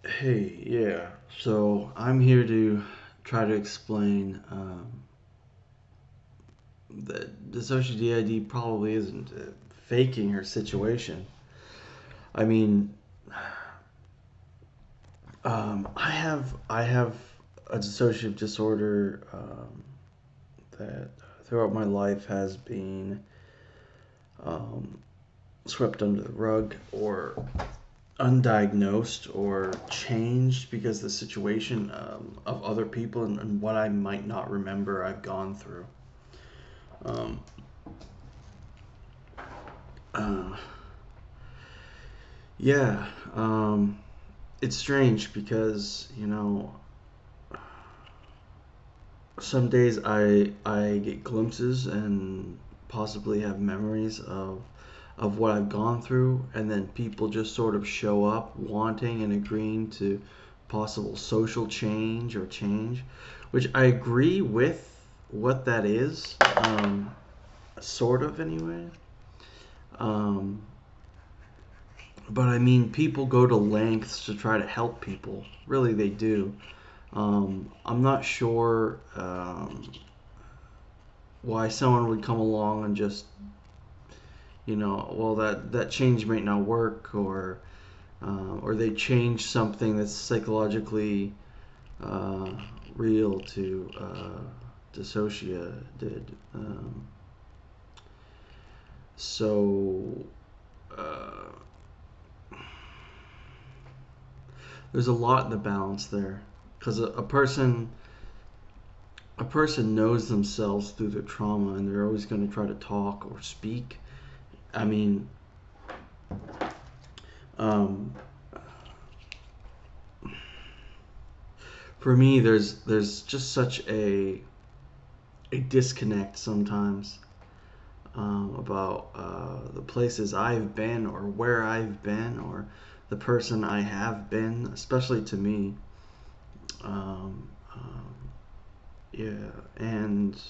Hey, yeah. So I'm here to try to explain that DissociaDID probably isn't faking her situation. I mean, I have a dissociative disorder that throughout my life has been um, swept under the rug or undiagnosed or changed because the situation of other people and what I might not remember I've gone through. Um, uh, yeah, it's strange because some days I get glimpses and possibly have memories of what I've gone through, and then people just sort of show up wanting and agreeing to possible social change or change, which I agree with what that is, sort of anyway. Um, but I mean, people go to lengths to try to help people. Really, they do. I'm not sure why someone would come along and just, well, that change might not work, or they change something that's psychologically uh, real to dissociate did. So uh, there's a lot in the balance there because a person knows themselves through their trauma, and they're always going to try to talk or speak. I mean, um, for me, there's just such a disconnect sometimes about the places I've been or where I've been or the person I have been, especially to me. Um, um, yeah, and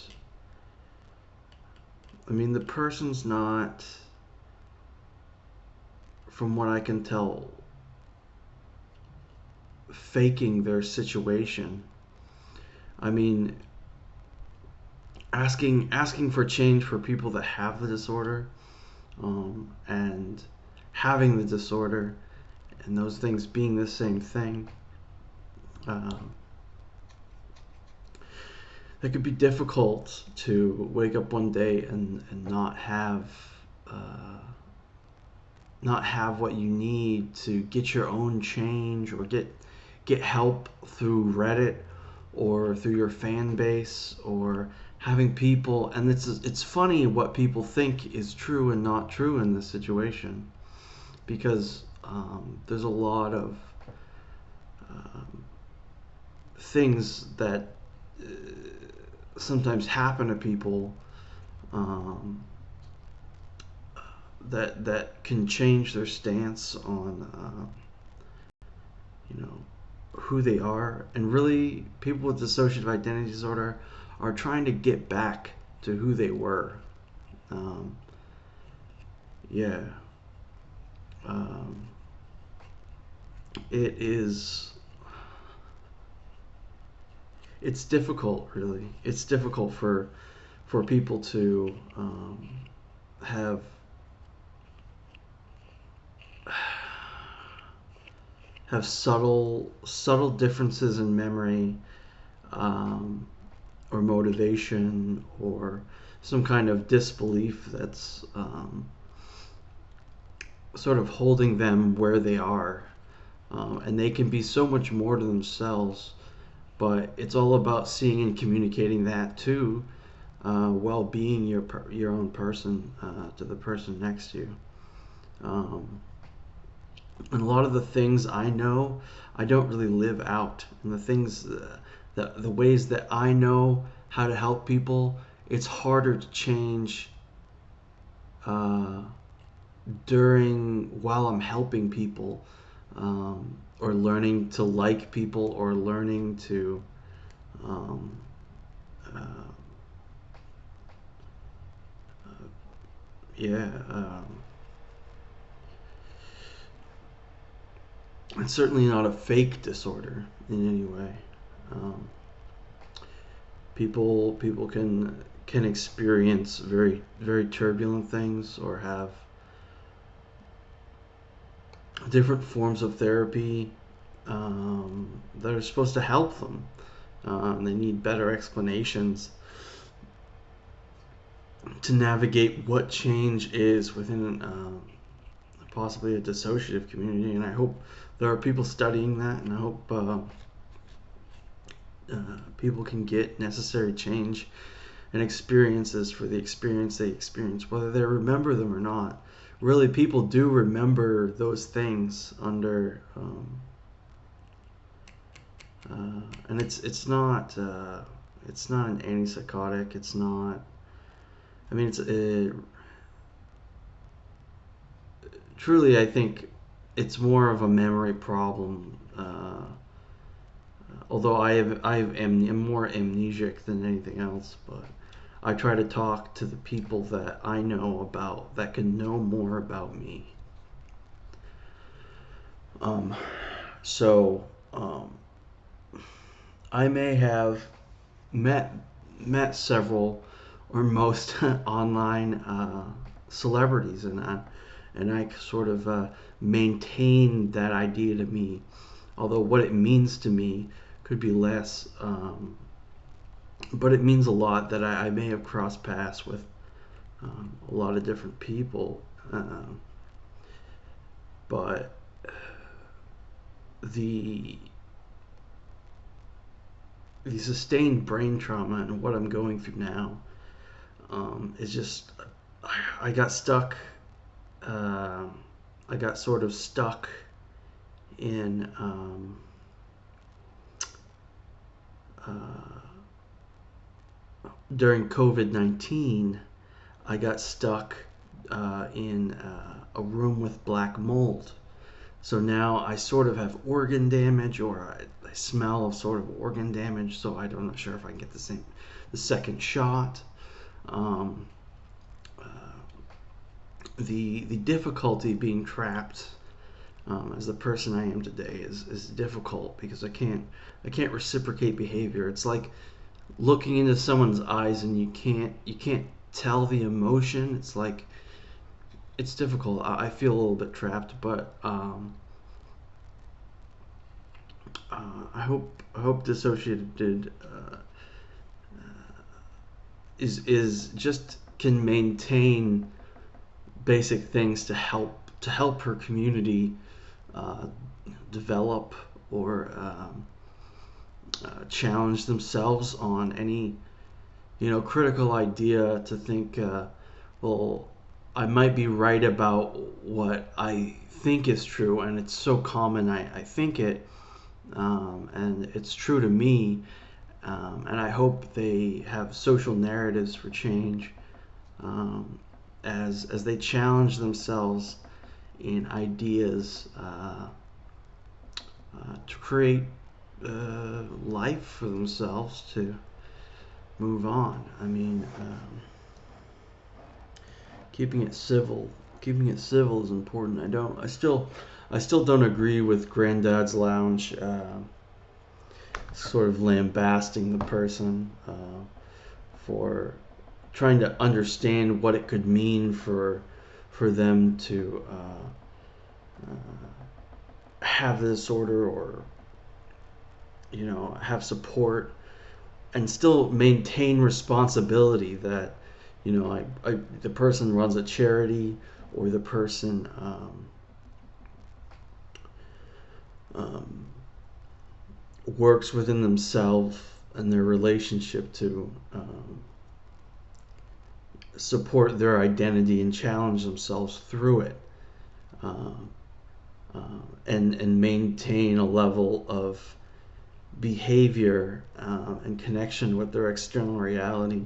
I mean, the person's not, from what I can tell, faking their situation. I mean, asking for change for people that have the disorder, and having the disorder, and those things being the same thing. Um, it could be difficult to wake up one day and uh, not have what you need to get your own change or get help through Reddit or through your fan base or having people. And it's funny what people think is true and not true in this situation, because there's a lot of um, things that uh, sometimes happen to people, um, that can change their stance on you know who they are. And really, people with dissociative identity disorder are trying to get back to who they were. um, yeah. um, it is it's difficult, really. It's difficult for people to have have subtle differences in memory, um, or motivation, or some kind of disbelief that's sort of holding them where they are. And they can be so much more to themselves, but it's all about seeing and communicating that too, while being your own person, to the person next to you. Um, and a lot of the things I know, I don't really live out. And the things, the ways that I know how to help people, it's harder to change uh, while I'm helping people, or learning to like people, or learning to, um, uh, yeah, It's certainly not a fake disorder in any way. Um, people can experience very turbulent things or have different forms of therapy that are supposed to help them. They need better explanations to navigate what change is within possibly a dissociative community, and I hope there are people studying that, and I hope people can get necessary change and experiences for the experience they experience, whether they remember them or not. Really, people do remember those things under, and it's not an antipsychotic. It's not. I mean, truly, I think it's more of a memory problem. Although am more amnesic than anything else, but I try to talk to the people that I know about that can know more about me. Um, so I may have met several or most online celebrities, and I sort of maintain that idea to me. Although what it means to me could be less, but it means a lot that I may have crossed paths with a lot of different people. But the sustained brain trauma and what I'm going through now is just, I got stuck. I got sort of stuck in during COVID-19. I got stuck in a room with black mold. So now I sort of have organ damage, or I smell of sort of organ damage. So I'm not sure if I can get the second shot. The difficulty being trapped as the person I am today is difficult because I can't reciprocate behavior. It's like looking into someone's eyes and you can't tell the emotion. It's like it's difficult. I feel a little bit trapped, but I hope DissociaDID is just can maintain basic things to help her community develop or challenge themselves on any critical idea to think, well, I might be right about what I think is true, and it's so common I think it, and it's true to me, and I hope they have social narratives for change as they challenge themselves in ideas to create life for themselves, to move on. I mean, keeping it civil is important. I still don't agree with Granddad's Lounge sort of lambasting the person for trying to understand what it could mean for them to have the disorder, or have support and still maintain responsibility that the person runs a charity, or the person works within themselves and their relationship to support their identity and challenge themselves through it, and maintain a level of behavior and connection with their external reality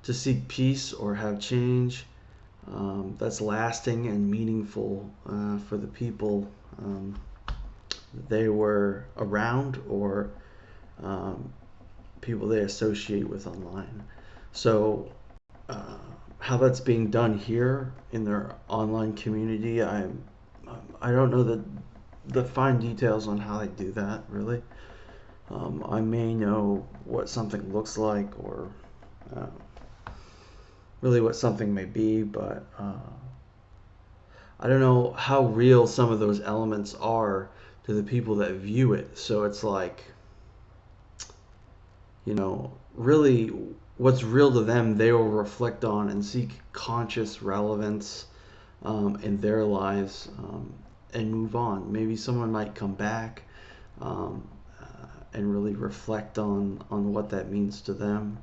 to seek peace or have change that's lasting and meaningful for the people they were around, or people they associate with online. So how that's being done here in their online community, I don't know the fine details on how they do that, really. I may know what something looks like, or uh, really what something may be, but I don't know how real some of those elements are to the people that view it. So it's like, really what's real to them, they will reflect on and seek conscious relevance in their lives, and move on. Maybe someone might come back, um, and really reflect on what that means to them,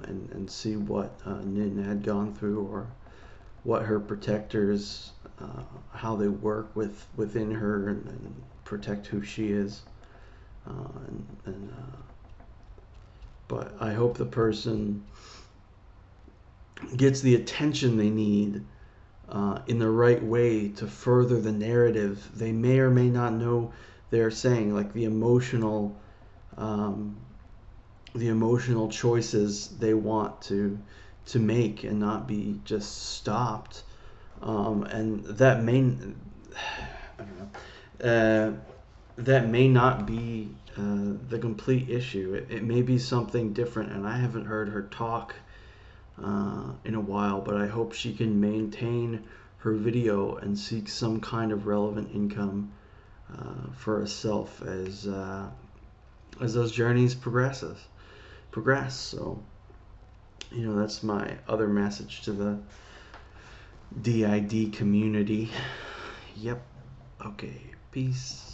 and see what Nin had gone through, or what her protectors, how they work within her, and protect who she is. But I hope the person gets the attention they need in the right way to further the narrative they may or may not know they're saying, like um, the emotional choices they want to make and not be just stopped. And that may, I don't know, that may not be the complete issue. It may be something different, and I haven't heard her talk in a while, but I hope she can maintain her video and seek some kind of relevant income for herself as those journeys progress. So, that's my other message to the DID community. Yep. Okay. Peace.